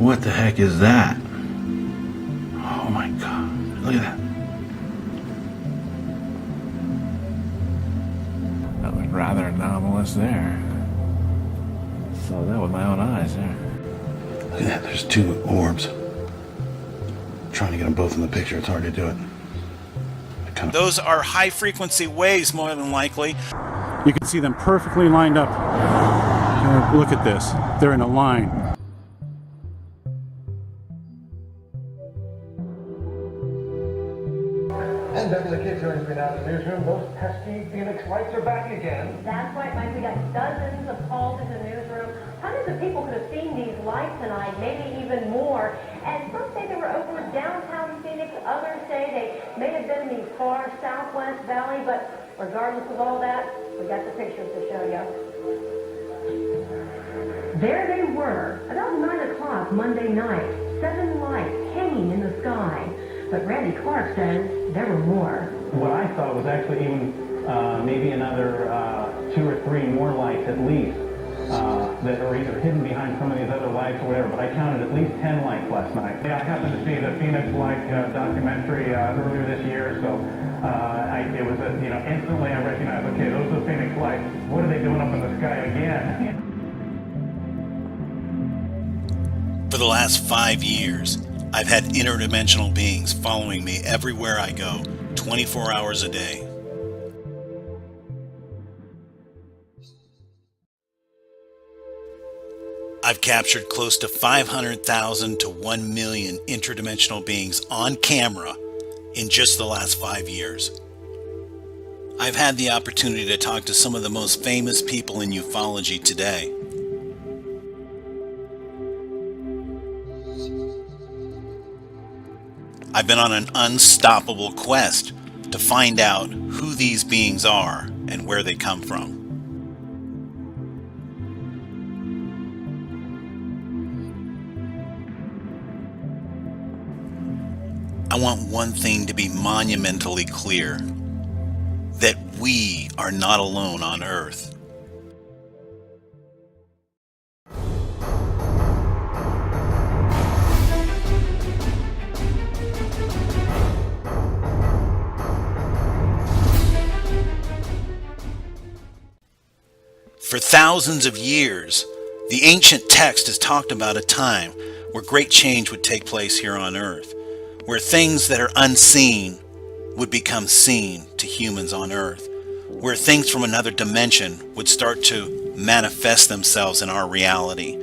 What the heck is that? Oh my God, look at that. That was rather anomalous there. Saw that with my own eyes there. Look at that, there's two orbs. Trying to get them both in the picture, it's hard to do it. Those are high frequency waves, more than likely. You can see them perfectly lined up. Look at this, they're in a line. And Beverly Kidd joins me now in the newsroom. Those pesky Phoenix lights are back again. That's right, Mike. We got dozens of calls in the newsroom. Hundreds of people could have seen these lights tonight, maybe even more. And some say they were over downtown Phoenix. Others say they may have been in the far southwest valley. But regardless of all that, we got the pictures to show you. There they were, about 9 o'clock Monday night. 7 lights hanging in the sky. But Randy Clark says there were more. What I saw was actually even maybe another 2 or 3 more lights at least that are either hidden behind some of these other lights or whatever, but I counted at least 10 lights last night. I happened to see the Phoenix Light documentary earlier this year, so it was, instantly I recognized, okay, those are the Phoenix Lights. What are they doing up in the sky again? For the last 5 years, I've had interdimensional beings following me everywhere I go, 24 hours a day. I've captured close to 500,000 to 1 million interdimensional beings on camera in just the last 5 years. I've had the opportunity to talk to some of the most famous people in ufology today. I've been on an unstoppable quest to find out who these beings are and where they come from. I want one thing to be monumentally clear, that we are not alone on Earth. For thousands of years, the ancient text has talked about a time where great change would take place here on Earth, where things that are unseen would become seen to humans on Earth, where things from another dimension would start to manifest themselves in our reality,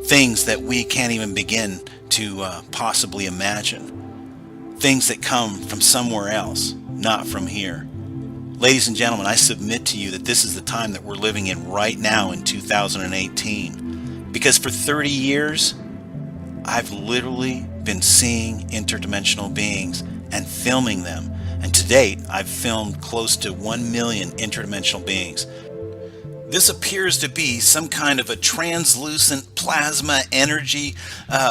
things that we can't even begin to possibly imagine, things that come from somewhere else, not from here. Ladies and gentlemen, I submit to you that this is the time that we're living in right now in 2018. Because for 30 years, I've literally been seeing interdimensional beings and filming them. And to date, I've filmed close to 1 million interdimensional beings. This appears to be some kind of a translucent plasma energy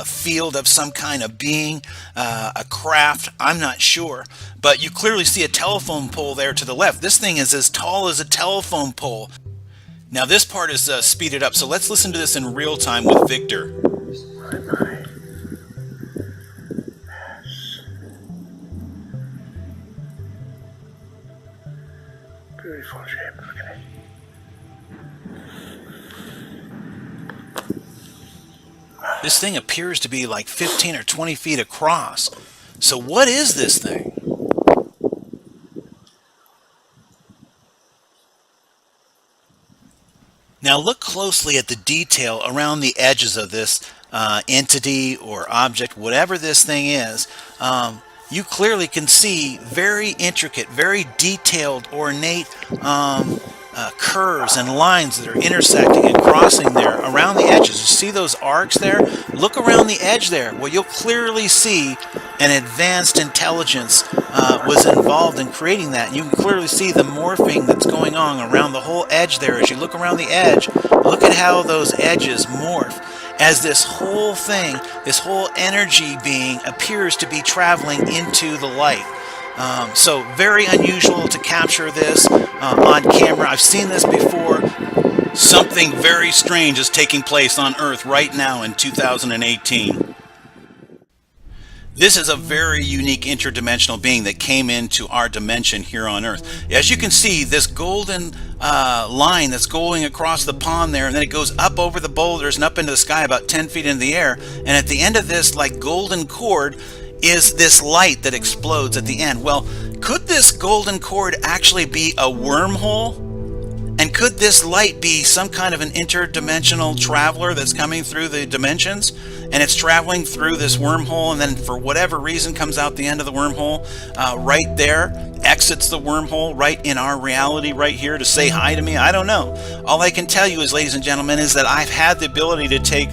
field of some kind of being, a craft, I'm not sure. But you clearly see a telephone pole there to the left. This thing is as tall as a telephone pole. Now this part is speeded up, so let's listen to this in real time with Victor. Beautiful shape, look at it. This thing appears to be like 15 or 20 feet across. So what is this thing? Now look closely at the detail around the edges of this entity or object, whatever this thing is. You clearly can see very intricate, very detailed, ornate curves and lines that are intersecting and crossing there around the edges. You see those arcs there? Look around the edge there. Well, you'll clearly see an advanced intelligence was involved in creating that. You can clearly see the morphing that's going on around the whole edge there. As you look around the edge, look at how those edges morph as this whole thing, this whole energy being appears to be traveling into the light. So very unusual to capture this on camera. I've seen this before. Something very strange is taking place on Earth right now in 2018. This is a very unique interdimensional being that came into our dimension here on Earth. As you can see, this golden line that's going across the pond there, and then it goes up over the boulders and up into the sky about 10 feet in the air. And at the end of this, like golden cord, is this light that explodes at the end. Well, could this golden cord actually be a wormhole? And could this light be some kind of an interdimensional traveler that's coming through the dimensions, and it's traveling through this wormhole, and then for whatever reason comes out the end of the wormhole right there, exits the wormhole right in our reality right here to say hi to me? I don't know. All I can tell you is, ladies and gentlemen, is that I've had the ability to take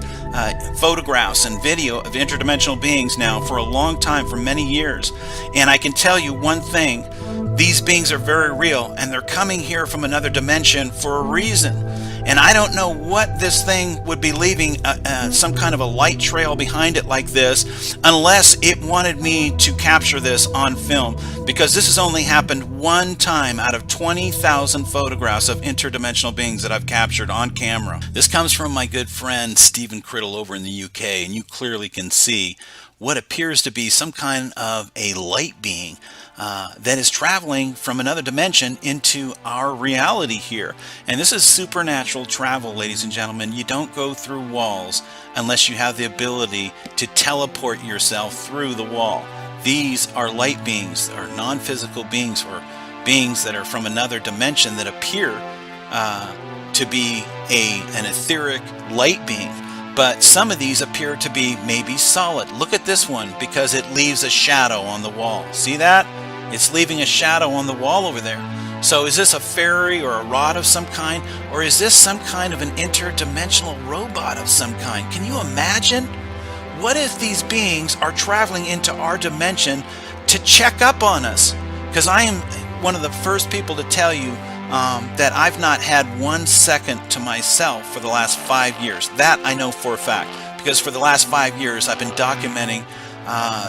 photographs and video of interdimensional beings now for a long time, for many years. And I can tell you one thing: these beings are very real, and they're coming here from another dimension for a reason. And I don't know what this thing would be leaving some kind of a light trail behind it like this, unless it wanted me to capture this on film, because this has only happened one time out of 20,000 photographs of interdimensional beings that I've captured on camera. This comes from my good friend Stephen Criddle over in the UK, and you clearly can see what appears to be some kind of a light being that is traveling from another dimension into our reality here. And this is supernatural travel, ladies and gentlemen. You don't go through walls unless you have the ability to teleport yourself through the wall. These are light beings, or non-physical beings, or beings that are from another dimension that appear to be an etheric light being. But some of these appear to be maybe solid. Look at this one, because it leaves a shadow on the wall. See that? It's leaving a shadow on the wall over there. So is this a fairy or a rod of some kind? Or is this some kind of an interdimensional robot of some kind? Can you imagine? What if these beings are traveling into our dimension to check up on us? Because I am one of the first people to tell you that I've not had 1 second to myself for the last 5 years. That I know for a fact, because for the last 5 years I've been documenting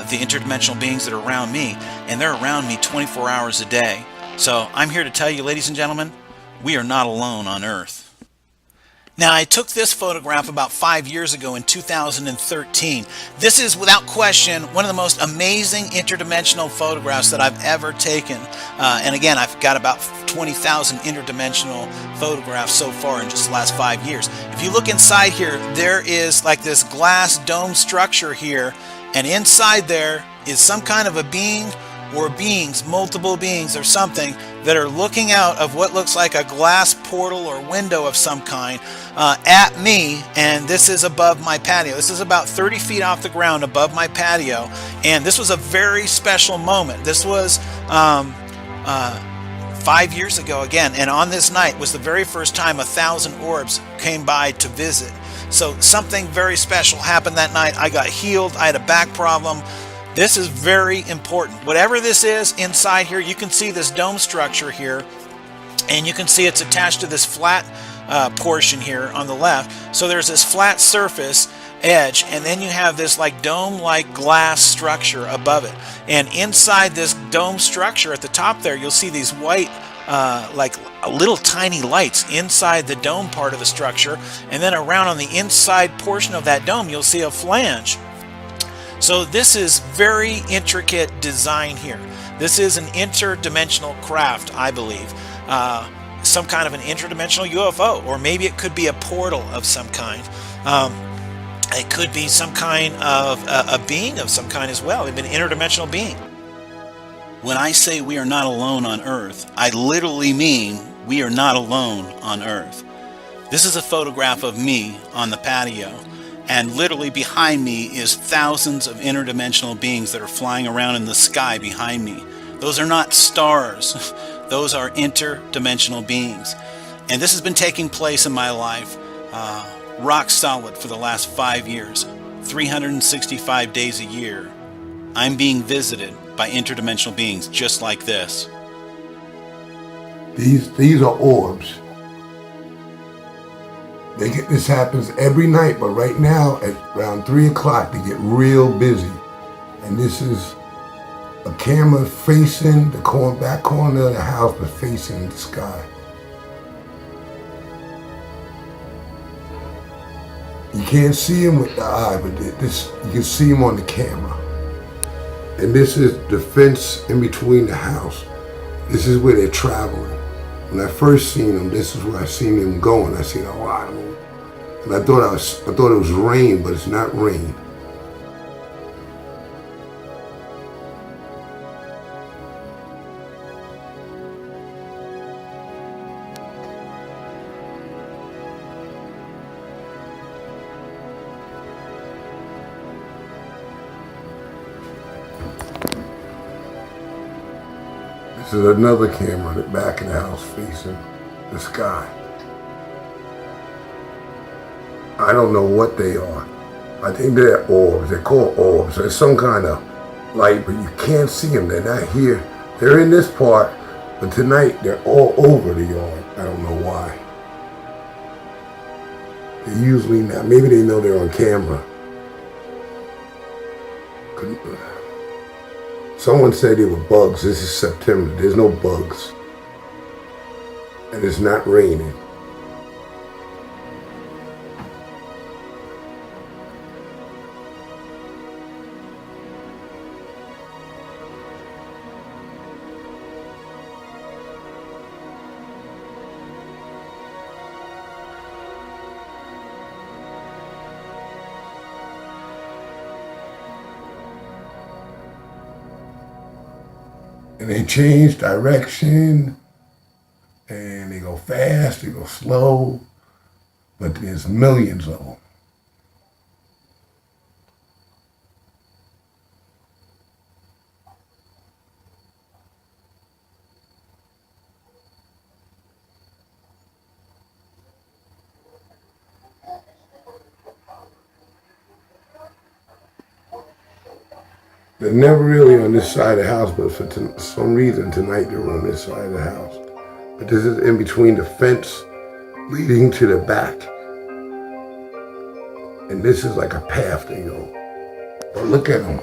the interdimensional beings that are around me, and they're around me 24 hours a day. So I'm here to tell you, ladies and gentlemen, we are not alone on Earth. Now, I took this photograph about 5 years ago in 2013. This is, without question, one of the most amazing interdimensional photographs that I've ever taken. And again, I've got about 20,000 interdimensional photographs so far in just the last 5 years. If you look inside here, there is like this glass dome structure here, and inside there is some kind of a being or beings, multiple beings or something, that are looking out of what looks like a glass portal or window of some kind at me, and this is above my patio. This is about 30 feet off the ground above my patio, and this was a very special moment. This was 5 years ago again, and on this night was the very first time 1,000 orbs came by to visit. So something very special happened that night. I got healed. I had a back problem. This is very important. Whatever this is inside here, you can see this dome structure here, and you can see it's attached to this flat portion here on the left. So there's this flat surface edge, and then you have this like dome-like glass structure above it. And inside this dome structure at the top there, you'll see these white like little tiny lights inside the dome part of the structure, and then around on the inside portion of that dome, you'll see a flange. So this is very intricate design here. This is an interdimensional craft, I believe. Some kind of an interdimensional UFO, or maybe it could be a portal of some kind. It could be some kind of a being of some kind as well. An interdimensional being. When I say we are not alone on Earth, I literally mean we are not alone on Earth. This is a photograph of me on the patio. And literally behind me is thousands of interdimensional beings that are flying around in the sky behind me. Those are not stars. Those are interdimensional beings. And this has been taking place in my life rock solid for the last 5 years. 365 days a year. I'm being visited by interdimensional beings just like this. These are orbs. This happens every night, but right now at around 3 o'clock they get real busy. And this is a camera facing the back corner of the house, but facing the sky. You can't see them with the eye, but you can see them on the camera. And this is the fence in between the house. This is where they're traveling. When I first seen them, this is where I seen them going. I seen a lot of them. And I thought it was rain, but it's not rain. This is another camera in the back of the house facing the sky. I don't know what they are. I think they're orbs. They're called orbs. There's some kind of light, but you can't see them. They're not here. They're in this part, but tonight they're all over the yard. I don't know why. They're usually not. Maybe they know they're on camera. Someone said they were bugs. This is September. There's no bugs. And it's not raining. And they change direction, and they go fast, they go slow, but there's millions of them. They're never really on this side of the house, but for some reason tonight they're on this side of the house. But this is in between the fence leading to the back. And this is like a path they go. But look at them.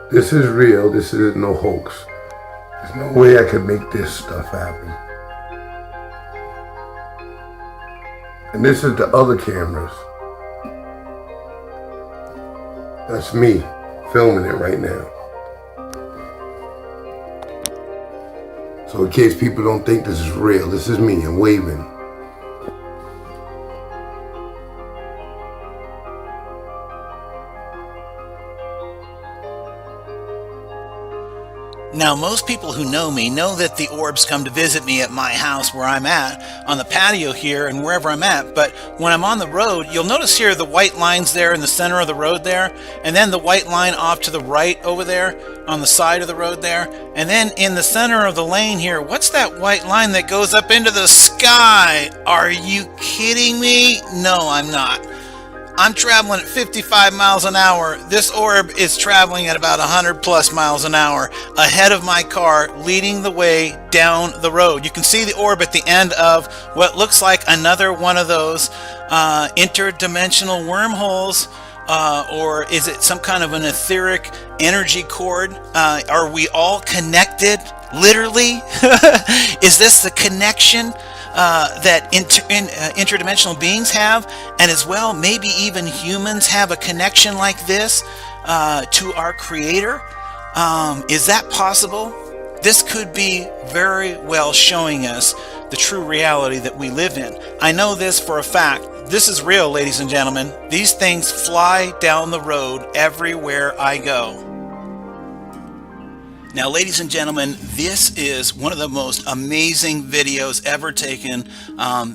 This is real. This is no hoax. There's no way I could make this stuff happen. And this is the other cameras. That's me filming it right now. So in case people don't think this is real, this is me. I'm waving. Now, most people who know me know that the orbs come to visit me at my house where I'm at, on the patio here and wherever I'm at. But when I'm on the road, you'll notice here the white lines there in the center of the road there, and then the white line off to the right over there on the side of the road there. And then in the center of the lane here, what's that white line that goes up into the sky? Are you kidding me? No, I'm not. I'm traveling at 55 miles an hour. This orb is traveling at about 100 plus miles an hour ahead of my car, leading the way down the road. You can see the orb at the end of what looks like another one of those interdimensional wormholes. Or is it some kind of an etheric energy cord? Are we all connected? Literally? Is this the connection that interdimensional beings have, and as well maybe even humans have a connection like this to our creator? Is that possible? This could be very well showing us the true reality that we live in. I know this for a fact. This is real, ladies and gentlemen. These things fly down the road everywhere I go. Now, ladies and gentlemen, this is one of the most amazing videos ever taken.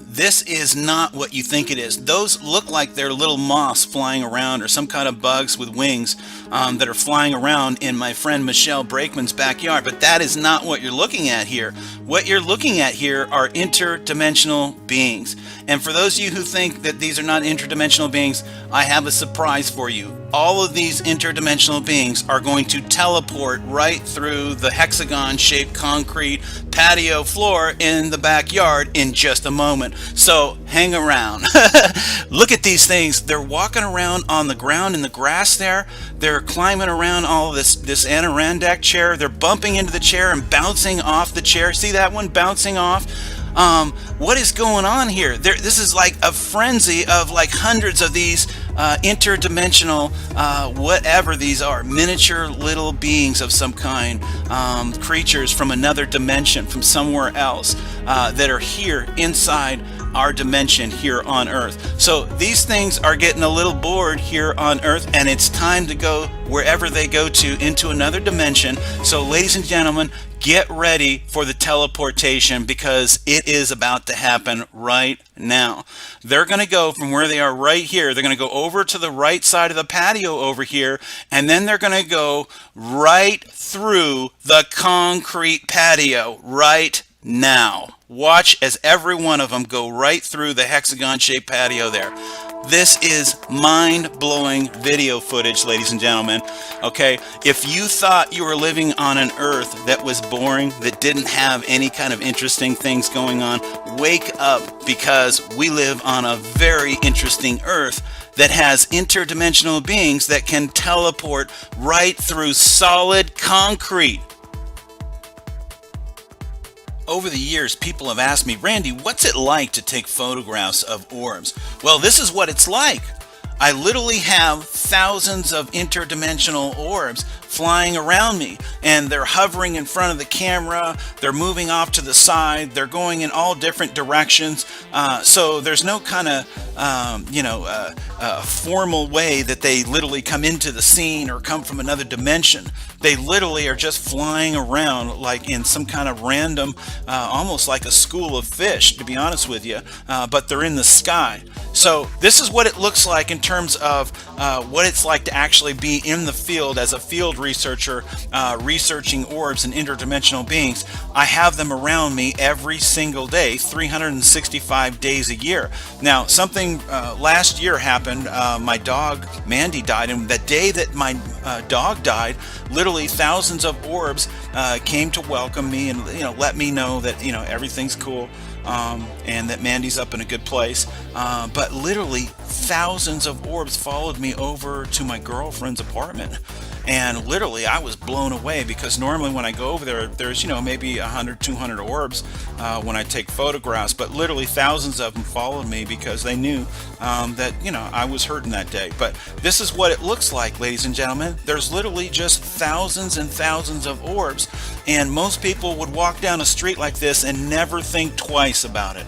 This is not what you think it is. Those look like they're little moths flying around or some kind of bugs with wings that are flying around in my friend Michelle Brakeman's backyard. But that is not what you're looking at here. What you're looking at here are interdimensional beings. And for those of you who think that these are not interdimensional beings, I have a surprise for you. All of these interdimensional beings are going to teleport right through through the hexagon-shaped concrete patio floor in the backyard in just a moment. So hang around. Look at these things. They're walking around on the ground in the grass there. They're climbing around all this Adirondack chair. They're bumping into the chair and bouncing off the chair. See that one bouncing off? What is going on here? This is like a frenzy of like hundreds of these interdimensional, whatever these are, miniature little beings of some kind, creatures from another dimension, from somewhere else, that are here inside our dimension here on Earth. So these things are getting a little bored here on Earth, and it's time to go wherever they go to, into another dimension. So ladies and gentlemen, get ready for the teleportation, because it is about to happen right now. They're going to go from where they are right here. They're going to go over to the right side of the patio over here, and then they're going to go right through the concrete patio right now. Watch as every one of them go right through the hexagon-shaped patio there. This is mind-blowing video footage, ladies and gentlemen. Okay, if you thought you were living on an Earth that was boring, that didn't have any kind of interesting things going on, wake up, because we live on a very interesting Earth that has interdimensional beings that can teleport right through solid concrete. Over the years, people have asked me, Randy, what's it like to take photographs of orbs? Well, this is what it's like. I literally have thousands of interdimensional orbs flying around me, and they're hovering in front of the camera, they're moving off to the side, they're going in all different directions, so there's no kind of formal way that they literally come into the scene or come from another dimension. They literally are just flying around like in some kind of random, almost like a school of fish, to be honest with you, but they're in the sky. So this is what it looks like in terms of what it's like to actually be in the field as a field researcher, researching orbs and interdimensional beings. I have them around me every single day, 365 days a year. Now, something last year happened. My dog Mandy died, and the day that my dog died, literally thousands of orbs came to welcome me and let me know that everything's cool. And that Mandy's up in a good place, but literally thousands of orbs followed me over to my girlfriend's apartment, and literally I was blown away, because normally when I go over there, there's maybe 100, 200 orbs when I take photographs, but literally thousands of them followed me because they knew that I was hurting that day. But this is what it looks like, ladies and gentlemen. There's literally just thousands and thousands of orbs, and most people would walk down a street like this and never think twice about it.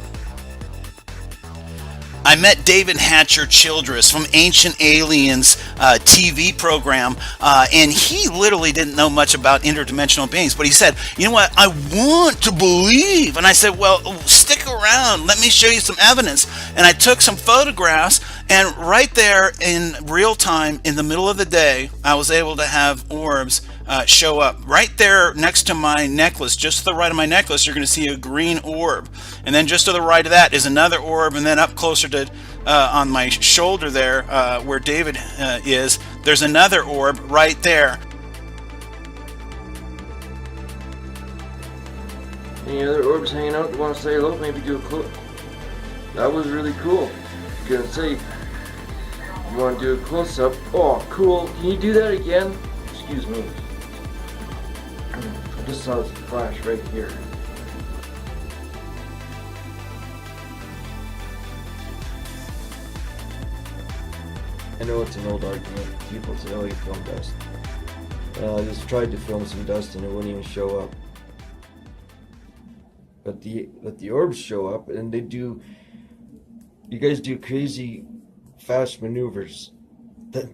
I met David Hatcher Childress from Ancient Aliens TV program, and he literally didn't know much about interdimensional beings, but he said, you know what, I want to believe. And I said, well, stick around, let me show you some evidence. And I took some photographs, and right there in real time, in the middle of the day, I was able to have orbs show up. Right there next to my necklace, just to the right of my necklace, you're going to see a green orb. And then just to the right of that is another orb, and then up closer to on my shoulder there, where David is, there's another orb right there. Any other orbs hanging out that want to say hello? Maybe do a close. That was really cool. Gonna say, you want to do a close-up? Oh, cool. Can you do that again? Excuse me. I just saw this flash right here. I know it's an old argument. People say, oh, you filmed dust. I just tried to film some dust and it wouldn't even show up. But the orbs show up, and they do. You guys do crazy, fast maneuvers. That,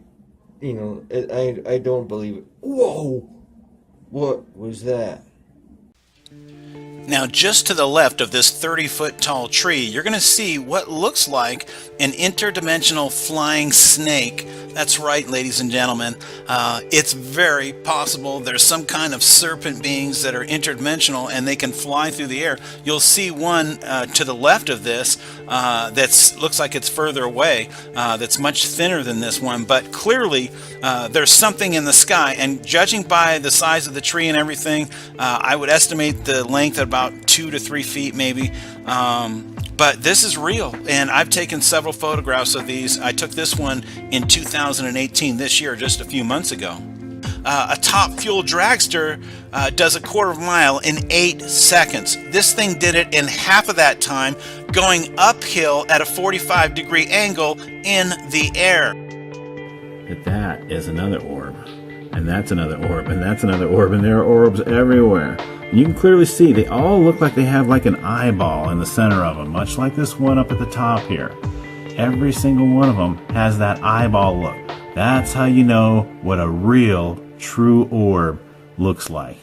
I don't believe it. Whoa! What was that? Now, just to the left of this 30-foot tall tree, you're going to see what looks like an interdimensional flying snake That's right, ladies and gentlemen. It's very possible there's some kind of serpent beings that are interdimensional and they can fly through the air. You'll see one to the left of this that looks like it's further away, that's much thinner than this one, but clearly there's something in the sky, and judging by the size of the tree and everything, I would estimate the length at about 2 to 3 feet maybe. But this is real, and I've taken several photographs of these. I took this one in 2018, this year, just a few months ago. A top fuel dragster does a 1/4 mile in 8 seconds. This thing did it in half of that time, going uphill at a 45-degree angle in the air. That is another orb, and that's another orb, and that's another orb, and there are orbs everywhere. You can clearly see they all look like they have like an eyeball in the center of them, much like this one up at the top here. Every single one of them has that eyeball look. That's how you know what a real, true orb looks like.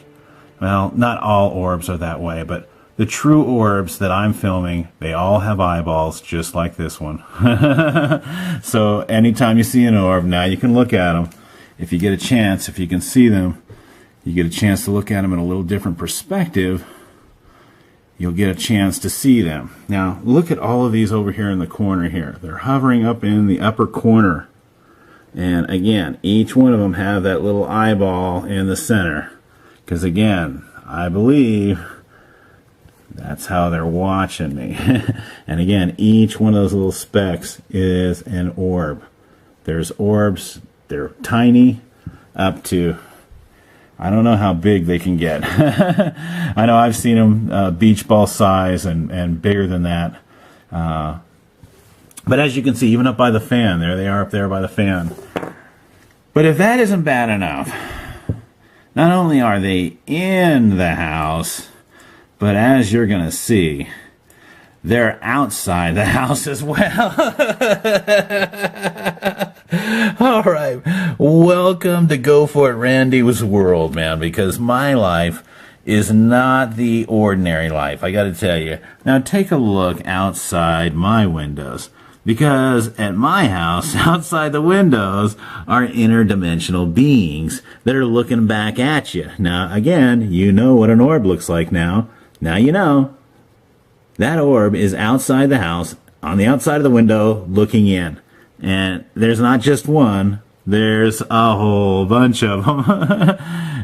Well, not all orbs are that way, but the true orbs that I'm filming, they all have eyeballs just like this one. So anytime you see an orb, now you can look at them. If you get a chance, if you can see them, you get a chance to look at them in a little different perspective, you'll get a chance to see them. Now, look at all of these over here in the corner here. They're hovering up in the upper corner. And again, each one of them have that little eyeball in the center. Because again, I believe that's how they're watching me. And again, each one of those little specks is an orb. There's orbs, they're tiny, up to, I don't know how big they can get. I know I've seen them beach ball size and bigger than that. But as you can see, even up by the fan, there they are up there by the fan. But if that isn't bad enough, not only are they in the house, but as you're going to see, they're outside the house as well. All right. Welcome to Go For It Randy's world, man, because my life is not the ordinary life, I got to tell you. Now, take a look outside my windows, because at my house, outside the windows, are interdimensional beings that are looking back at you. Now, again, you know what an orb looks like now. Now you know. That orb is outside the house, on the outside of the window, looking in. And there's not just one, there's a whole bunch of them.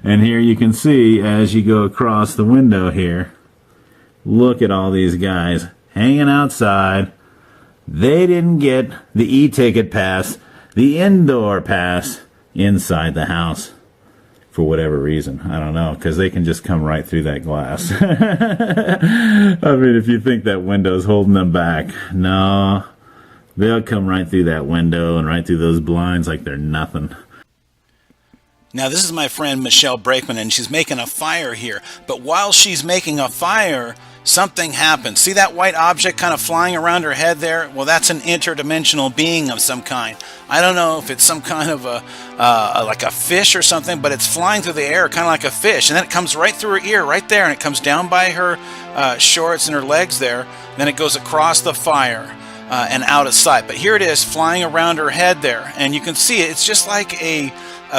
And here you can see, as you go across the window here, look at all these guys hanging outside. They didn't get the e-ticket pass, the indoor pass, inside the house. For whatever reason. I don't know, because they can just come right through that glass. I mean, if you think that window's holding them back, no. They'll come right through that window and right through those blinds like they're nothing. Now, this is my friend Michelle Brakeman, and she's making a fire here. But while she's making a fire, something happens. See that white object kind of flying around her head there? Well, that's an interdimensional being of some kind. I don't know if it's some kind of like a fish or something, but it's flying through the air, kind of like a fish. And then it comes right through her ear, right there, and it comes down by her shorts and her legs there. Then it goes across the fire and out of sight. But here it is, flying around her head there. And you can see it. It's just like a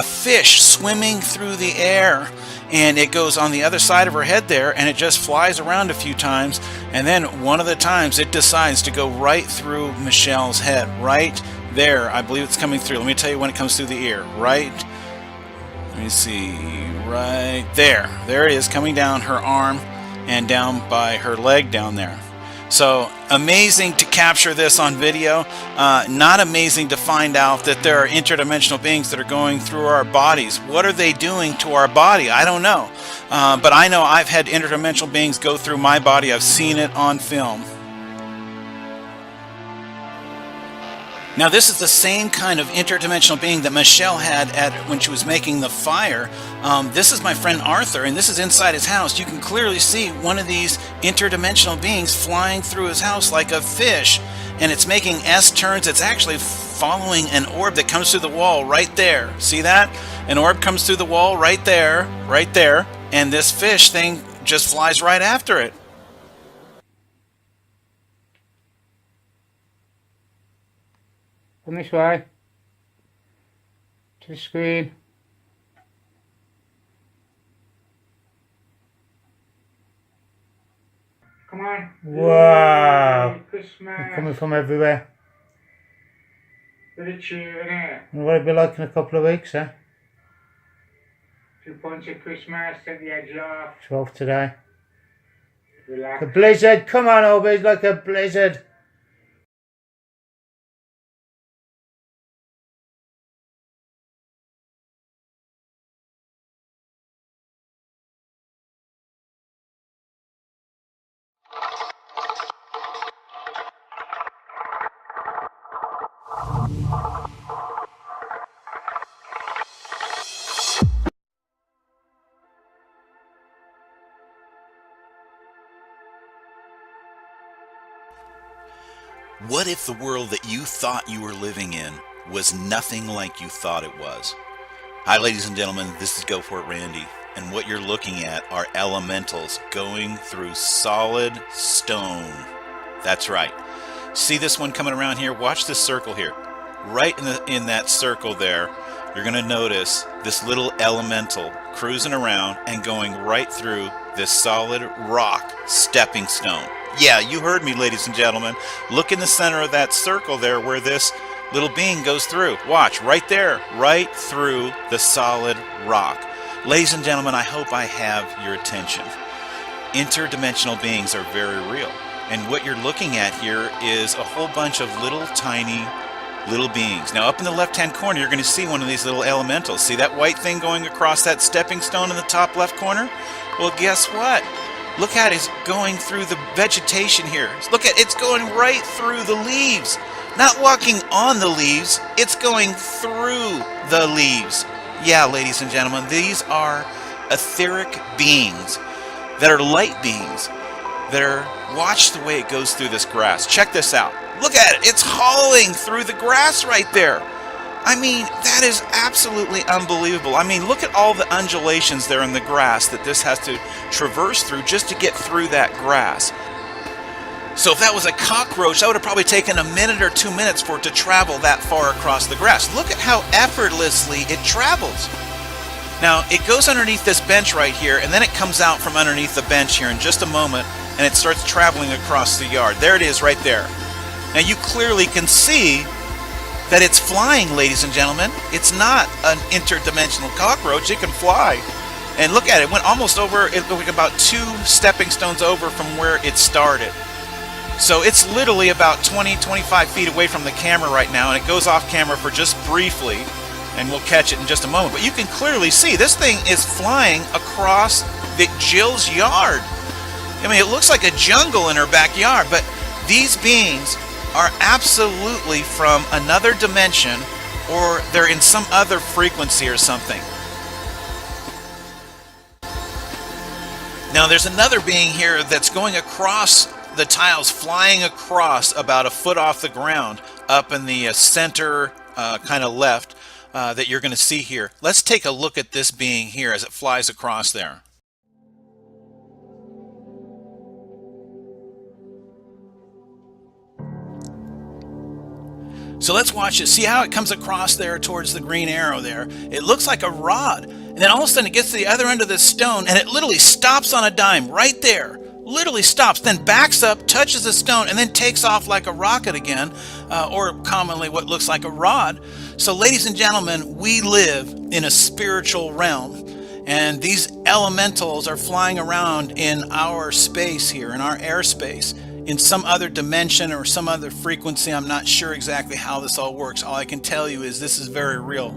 fish swimming through the air. And it goes on the other side of her head there, and it just flies around a few times, and then one of the times it decides to go right through Michelle's head, right there. I believe it's coming through. Let me tell you when it comes through the ear. Right, let me see, right there. There it is, coming down her arm and down by her leg down there. So amazing to capture this on video. Not amazing to find out that there are interdimensional beings that are going through our bodies. What are they doing to our body? I don't know. But I know I've had interdimensional beings go through my body. I've seen it on film. Now, this is the same kind of interdimensional being that Michelle had when she was making the fire. This is my friend Arthur, and this is inside his house. You can clearly see one of these interdimensional beings flying through his house like a fish, and it's making S-turns. It's actually following an orb that comes through the wall right there. See that? An orb comes through the wall right there, and this fish thing just flies right after it. Come this way. To the screen. Come on. Wow. Yay, Christmas. They're coming from everywhere. Bit of cheer in here. And what it'll be like in a couple of weeks, eh? 2 points of Christmas, take the edge off. 12 today. Relax. A blizzard, come on ORB, it's like a blizzard. What if the world that you thought you were living in was nothing like you thought it was? Hi, ladies and gentlemen, this is Go For It Randy, and what you're looking at are elementals going through solid stone. That's right. See this one coming around here? Watch this circle here. Right in that circle there, you're going to notice this little elemental cruising around and going right through this solid rock stepping stone. Yeah, you heard me, ladies and gentlemen. Look in the center of that circle there where this little being goes through. Watch, right there, right through the solid rock. Ladies and gentlemen, I hope I have your attention. Interdimensional beings are very real. And what you're looking at here is a whole bunch of little tiny little beings. Now up in the left-hand corner, you're going to see one of these little elementals. See that white thing going across that stepping stone in the top left corner? Well, guess what? Look at it, it's going through the vegetation here. Look at it, it's going right through the leaves. Not walking on the leaves, it's going through the leaves. Yeah, ladies and gentlemen, these are etheric beings that are light beings that are, watch the way it goes through this grass. Check this out. Look at it, it's hauling through the grass right there. I mean, that is absolutely unbelievable. I mean, look at all the undulations there in the grass that this has to traverse through just to get through that grass. So if that was a cockroach, that would have probably taken a minute or 2 minutes for it to travel that far across the grass. Look at how effortlessly it travels. Now, it goes underneath this bench right here, and then it comes out from underneath the bench here in just a moment, and it starts traveling across the yard. There it is right there. Now, you clearly can see that it's flying, ladies and gentlemen. It's not an interdimensional cockroach. It can fly. And look at it. It went almost over, it went about 2 stepping stones over from where it started. So it's literally about 20-25 feet away from the camera right now, and it goes off camera for just briefly, and we'll catch it in just a moment. But you can clearly see this thing is flying across Jill's yard. I mean, it looks like a jungle in her backyard, but these beings are absolutely from another dimension, or they're in some other frequency or something. Now there's another being here that's going across the tiles, flying across about a foot off the ground up in the center kind of left that you're going to see here. Let's take a look at this being here as it flies across there. So let's watch it. See how it comes across there towards the green arrow there? It looks like a rod. And then all of a sudden it gets to the other end of this stone and it literally stops on a dime right there. Literally stops, then backs up, touches the stone, and then takes off like a rocket again, or commonly what looks like a rod. So ladies and gentlemen, we live in a spiritual realm. And these elementals are flying around in our space here, in our airspace, in some other dimension or some other frequency. I'm not sure exactly how this all works. All I can tell you is this is very real.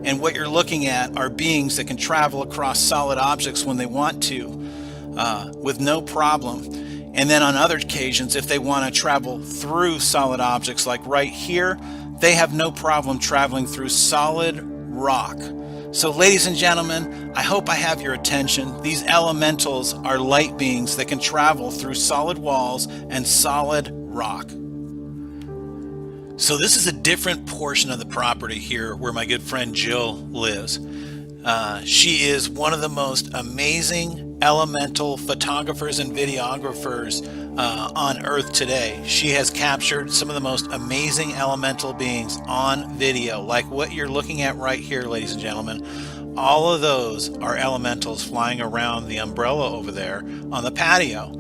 And what you're looking at are beings that can travel across solid objects when they want to, with no problem. And then on other occasions, if they want to travel through solid objects, like right here, they have no problem traveling through solid rock. So ladies and gentlemen, I hope I have your attention. These elementals are light beings that can travel through solid walls and solid rock. So this is a different portion of the property here where my good friend Jill lives. She is one of the most amazing elemental photographers and videographers on Earth today. She has captured some of the most amazing elemental beings on video, like what you're looking at right here, ladies and gentlemen. All of those are elementals flying around the umbrella over there on the patio.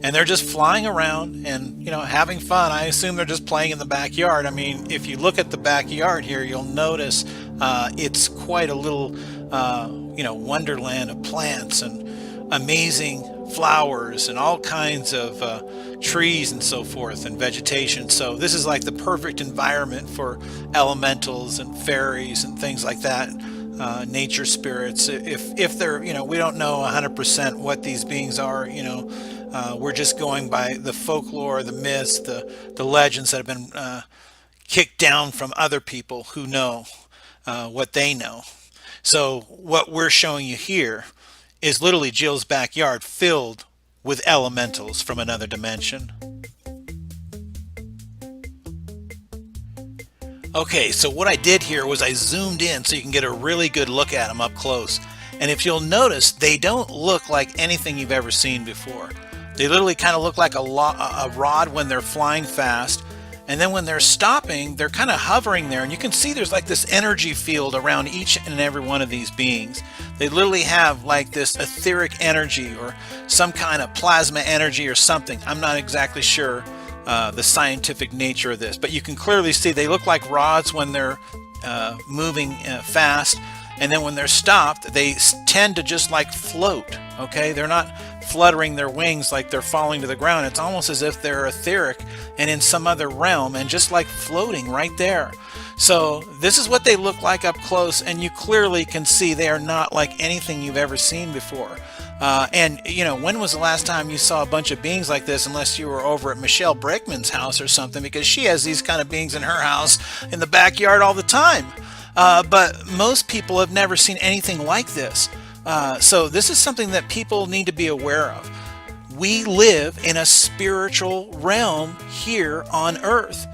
And they're just flying around and, you know, having fun. I assume they're just playing in the backyard. I mean, if you look at the backyard here, you'll notice it's quite a little, you know, wonderland of plants and amazing flowers and all kinds of trees and so forth and vegetation. So this is like the perfect environment for elementals and fairies and things like that. Nature spirits, if they're, you know, we don't know 100% what these beings are, you know. We're just going by the folklore, the myths, the legends that have been kicked down from other people who know what they know. So what we're showing you here is literally Jill's backyard filled with elementals from another dimension. Okay, so what I did here was I zoomed in so you can get a really good look at them up close. And if you'll notice, they don't look like anything you've ever seen before. They literally kind of look like a rod when they're flying fast. And then when they're stopping, they're kind of hovering there. And you can see there's like this energy field around each and every one of these beings. They literally have like this etheric energy or some kind of plasma energy or something. I'm not exactly sure the scientific nature of this, but you can clearly see they look like rods when they're moving fast. And then when they're stopped, they tend to just like float, okay? They're not fluttering their wings like they're falling to the ground. It's almost as if they're etheric and in some other realm and just like floating right there. So this is what they look like up close, and you clearly can see they are not like anything you've ever seen before. And, you know, when was the last time you saw a bunch of beings like this, unless you were over at Michelle Brakeman's house or something, because she has these kind of beings in her house in the backyard all the time. But most people have never seen anything like this. So this is something that people need to be aware of. We live in a spiritual realm here on Earth.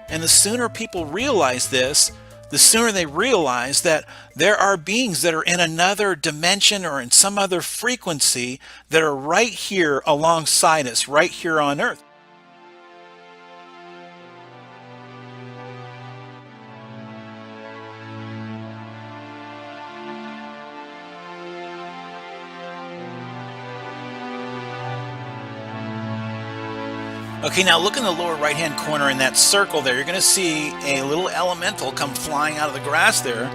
And the sooner people realize this, the sooner they realize that there are beings that are in another dimension or in some other frequency that are right here alongside us, right here on Earth. Okay, now look in the lower right hand corner in that circle there. You're going to see a little elemental come flying out of the grass there.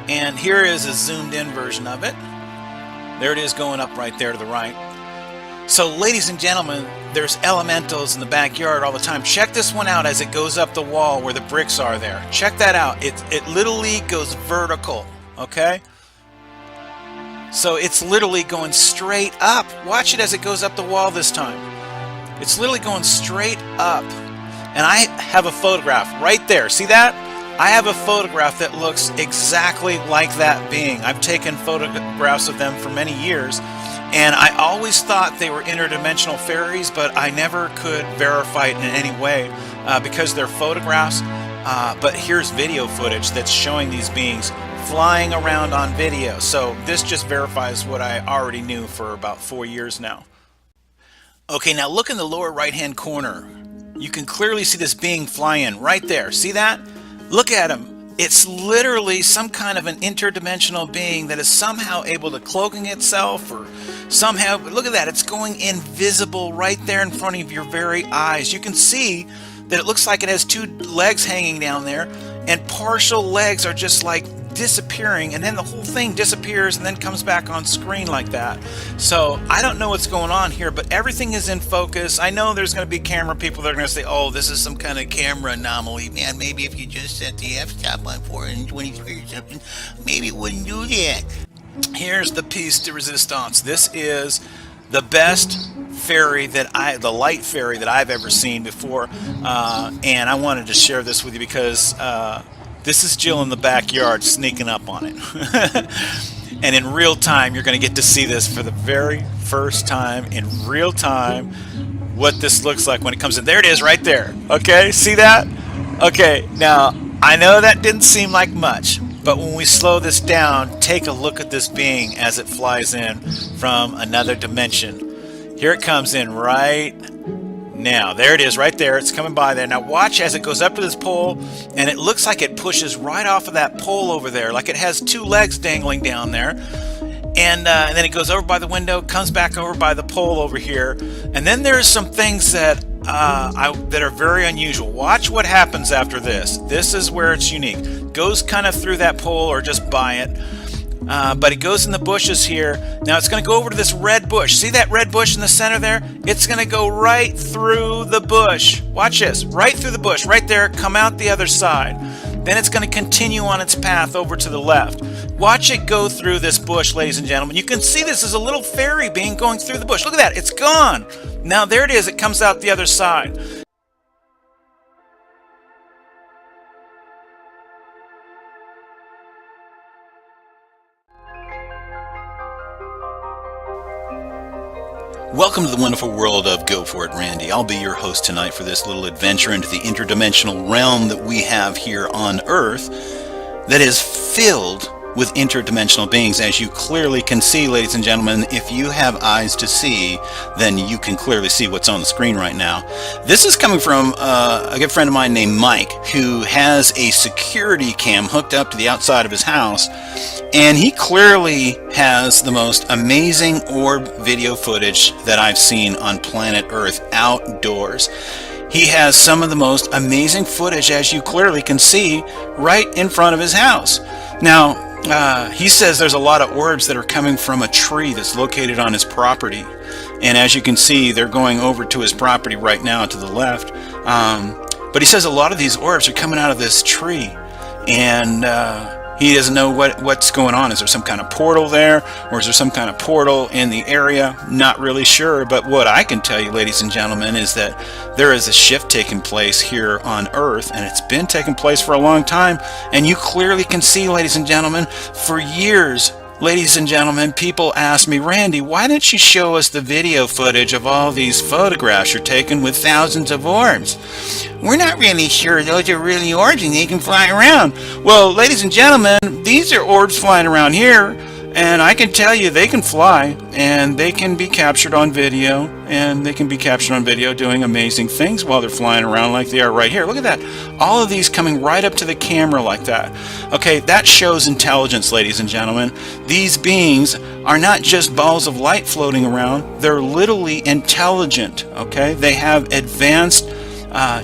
And here is a zoomed in version of it. There it is going up right there to the right. So ladies and gentlemen, there's elementals in the backyard all the time. Check this one out as it goes up the wall where the bricks are there. Check that out. It literally goes vertical, okay? So it's literally going straight up. Watch it as it goes up the wall this time. It's literally going straight up. And I have a photograph right there. See that? I have a photograph that looks exactly like that being. I've taken photographs of them for many years, and I always thought they were interdimensional fairies, but I never could verify it in any way because they're photographs. But here's video footage that's showing these beings flying around on video. So this just verifies what I already knew for about 4 years now. Okay, now look in the lower right-hand corner. You can clearly see this being flying right there. See that? Look at him. It's literally some kind of an interdimensional being that is somehow able to cloaking itself or somehow, look at that, it's going invisible right there in front of your very eyes. You can see that it looks like it has two legs hanging down there, and partial legs are just like disappearing, and then the whole thing disappears and then comes back on screen like that. So I don't know what's going on here, but everything is in focus. I know there's going to be camera people that are going to say, oh, this is some kind of camera anomaly. Man, maybe if you just set the f-stop on 423 or something, maybe it wouldn't do that. Here's the piece de resistance. This is the best fairy the light fairy that I've ever seen before, and I wanted to share this with you because this is Jill in the backyard sneaking up on it. And in real time, you're going to get to see this for the very first time in real time, what this looks like when it comes in. There it is right there. Okay, see that? Okay, now I know that didn't seem like much, but when we slow this down, take a look at this being as it flies in from another dimension. Here it comes in right Now, there it is right there. It's coming by there. Now, watch as it goes up to this pole, and it looks like it pushes right off of that pole over there, like it has two legs dangling down there. And then it goes over by the window, comes back over by the pole over here. And then there's some things that that are very unusual. Watch what happens after this. This is where it's unique. Goes kind of through that pole or just by it. But it goes in the bushes here. Now it's going to go over to this red bush. See that red bush in the center there? It's going to go right through the bush. Watch this. Right through the bush. Right there. Come out the other side. Then it's going to continue on its path over to the left. Watch it go through this bush, ladies and gentlemen. You can see this is a little fairy being going through the bush. Look at that. It's gone. Now there it is. It comes out the other side. Welcome to the wonderful world of Go For It Randy. I'll be your host tonight for this little adventure into the interdimensional realm that we have here on Earth that is filled with interdimensional beings. As you clearly can see, ladies and gentlemen, if you have eyes to see, then you can clearly see what's on the screen right now. This is coming from a good friend of mine named Mike, who has a security cam hooked up to the outside of his house, and he clearly has the most amazing orb video footage that I've seen on planet Earth outdoors. He has some of the most amazing footage, as you clearly can see, right in front of his house. Now, he says there's a lot of orbs that are coming from a tree that's located on his property. And as you can see, they're going over to his property right now to the left. But he says a lot of these orbs are coming out of this tree. And he doesn't know what's going on. Is there some kind of portal there? Or is there some kind of portal in the area? Not really sure. But what I can tell you, ladies and gentlemen, is that there is a shift taking place here on Earth. And it's been taking place for a long time. And you clearly can see, ladies and gentlemen, for years, ladies and gentlemen, people ask me, Randy, why didn't you show us the video footage of all these photographs you're taking with thousands of orbs? We're not really sure those are really orbs and they can fly around. Well, ladies and gentlemen, these are orbs flying around here, and I can tell you they can fly, and they can be captured on video, and they can be captured on video doing amazing things while they're flying around like they are right here. Look at that. All of these coming right up to the camera like that. Okay, that shows intelligence, ladies and gentlemen. These beings are not just balls of light floating around. They're literally intelligent, okay? They have advanced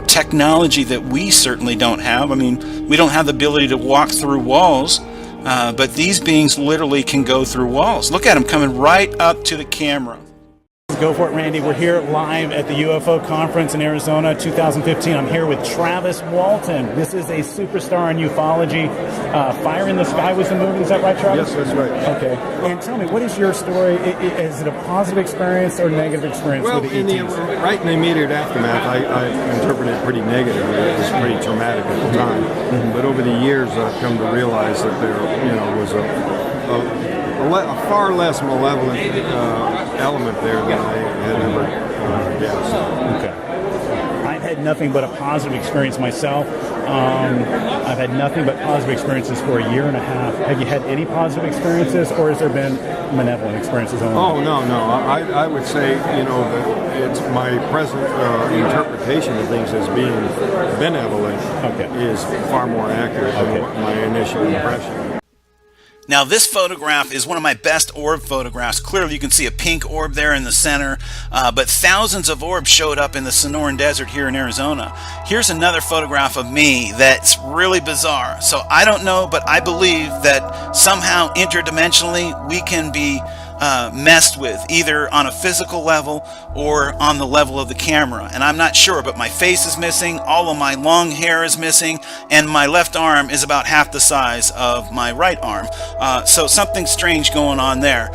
technology that we certainly don't have. I mean, we don't have the ability to walk through walls, but these beings literally can go through walls. Look at them coming right up to the camera. Go For It Randy. We're here live at the UFO conference in Arizona 2015. I'm here with Travis Walton. This is a superstar in ufology. Fire in the Sky was the movie. Is that right, Travis? Yes, that's right. Okay. And tell me, what is your story? Is it a positive experience or negative experience with the ETs? Right in the immediate aftermath, I interpreted it pretty negative. It was pretty traumatic at the time. Mm-hmm. But over the years, I've come to realize that there, was a far less malevolent element there than I had ever guessed. Okay. I've had nothing but a positive experience myself. I've had nothing but positive experiences for a year and a half. Have you had any positive experiences, or has there been malevolent experiences only? Oh, no. I would say, that it's my present interpretation of things as being benevolent is far more accurate than what my initial impression. Now this photograph is one of my best orb photographs. Clearly you can see a pink orb there in the center, but thousands of orbs showed up in the Sonoran Desert here in Arizona. Here's another photograph of me that's really bizarre. So I don't know, but I believe that somehow interdimensionally we can be messed with, either on a physical level or on the level of the camera. And I'm not sure, but my face is missing, all of my long hair is missing, and my left arm is about half the size of my right arm. So something strange going on there.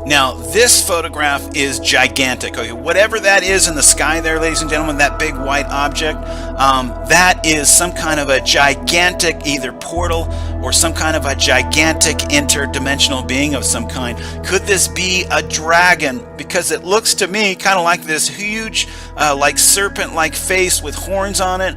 Now this photograph is gigantic. Okay, whatever that is in the sky there, ladies and gentlemen, that big white object, that is some kind of a gigantic either portal or some kind of a gigantic interdimensional being of some kind? Could this be a dragon? Because it looks to me kind of like this huge, like serpent-like face with horns on it.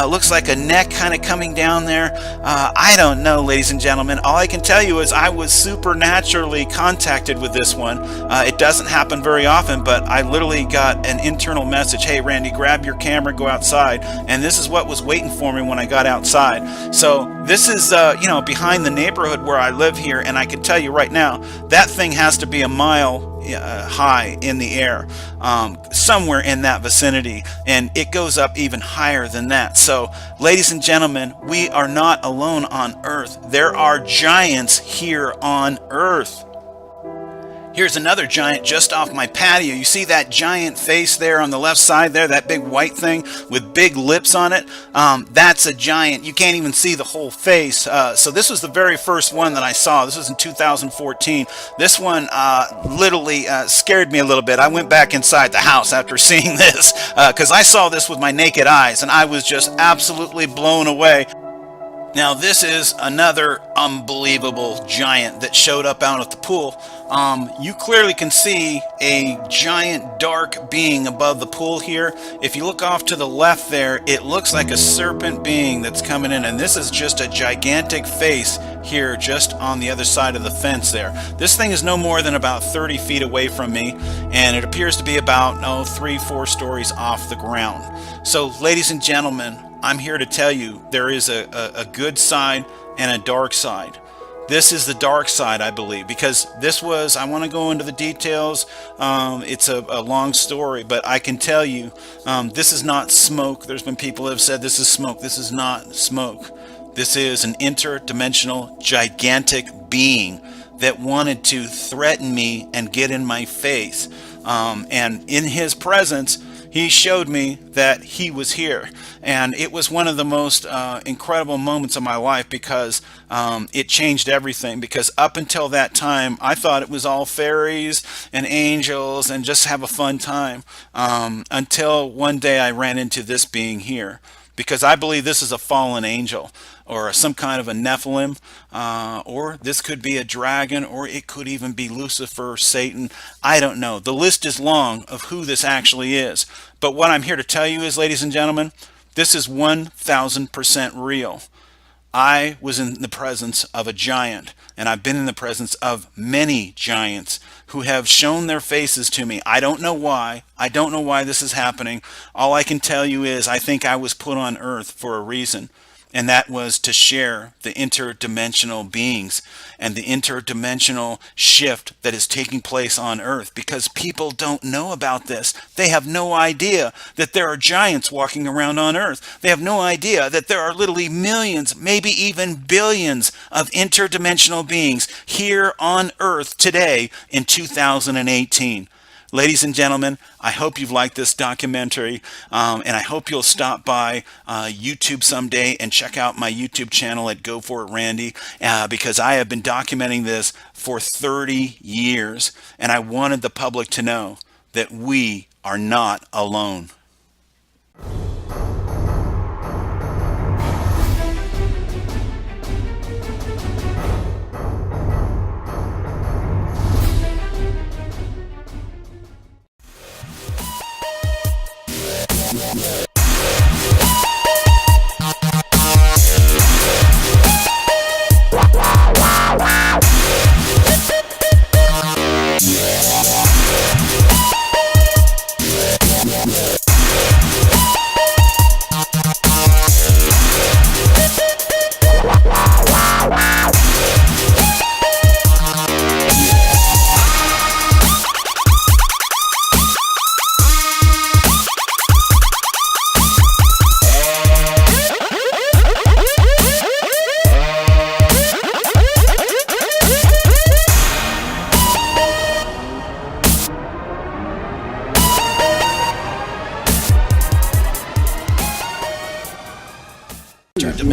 Looks like a neck kind of coming down there. I don't know, ladies and gentlemen. All I can tell you is I was supernaturally contacted with this one. It doesn't happen very often, but I literally got an internal message. Hey, Randy, grab your camera, go outside. And this is what was waiting for me when I got outside. So this is, behind the neighborhood where I live here, and I can tell you right now, that thing has to be a mile high in the air, somewhere in that vicinity, and it goes up even higher than that. So, ladies and gentlemen, we are not alone on Earth. There are giants here on Earth. Here's another giant just off my patio. You see that giant face there on the left side there, that big white thing with big lips on it? That's a giant. You can't even see the whole face. So this was the very first one that I saw. This was in 2014. This one literally scared me a little bit. I went back inside the house after seeing this because I saw this with my naked eyes, and I was just absolutely blown away. Now this is another unbelievable giant that showed up out at the pool. You clearly can see a giant dark being above the pool here. If you look off to the left there, it looks like a serpent being that's coming in, and this is just a gigantic face here just on the other side of the fence there. This thing is no more than about 30 feet away from me, and it appears to be about 3-4 stories off the ground. So ladies and gentlemen, I'm here to tell you there is a good side and a dark side. This is the dark side, I believe, because this was, I want to go into the details. It's a long story, but I can tell you this is not smoke. There's been people who have said this is smoke. This is not smoke. This is an interdimensional, gigantic being that wanted to threaten me and get in my face. And in his presence, he showed me that he was here, and it was one of the most incredible moments of my life because it changed everything. Because up until that time, I thought it was all fairies and angels and just have a fun time, until one day I ran into this being here. Because I believe this is a fallen angel, or some kind of a Nephilim, or this could be a dragon, or it could even be Lucifer, Satan. I don't know. The list is long of who this actually is. But what I'm here to tell you is, ladies and gentlemen, this is 1000% real. I was in the presence of a giant, and I've been in the presence of many giants who have shown their faces to me. I don't know why. I don't know why this is happening. All I can tell you is I think I was put on earth for a reason, and that was to share the interdimensional beings and the interdimensional shift that is taking place on Earth, because people don't know about this. They have no idea that there are giants walking around on Earth. They have no idea that there are literally millions, maybe even billions of interdimensional beings here on Earth today in 2018. Ladies and gentlemen, I hope you've liked this documentary, and I hope you'll stop by YouTube someday and check out my YouTube channel at Go For It Randy, because I have been documenting this for 30 years, and I wanted the public to know that we are not alone.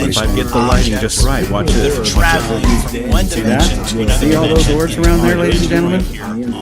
If I get the lighting just right, watch this. Traveling from one dimension to another See all those dimension. orbs around there, ladies and gentlemen?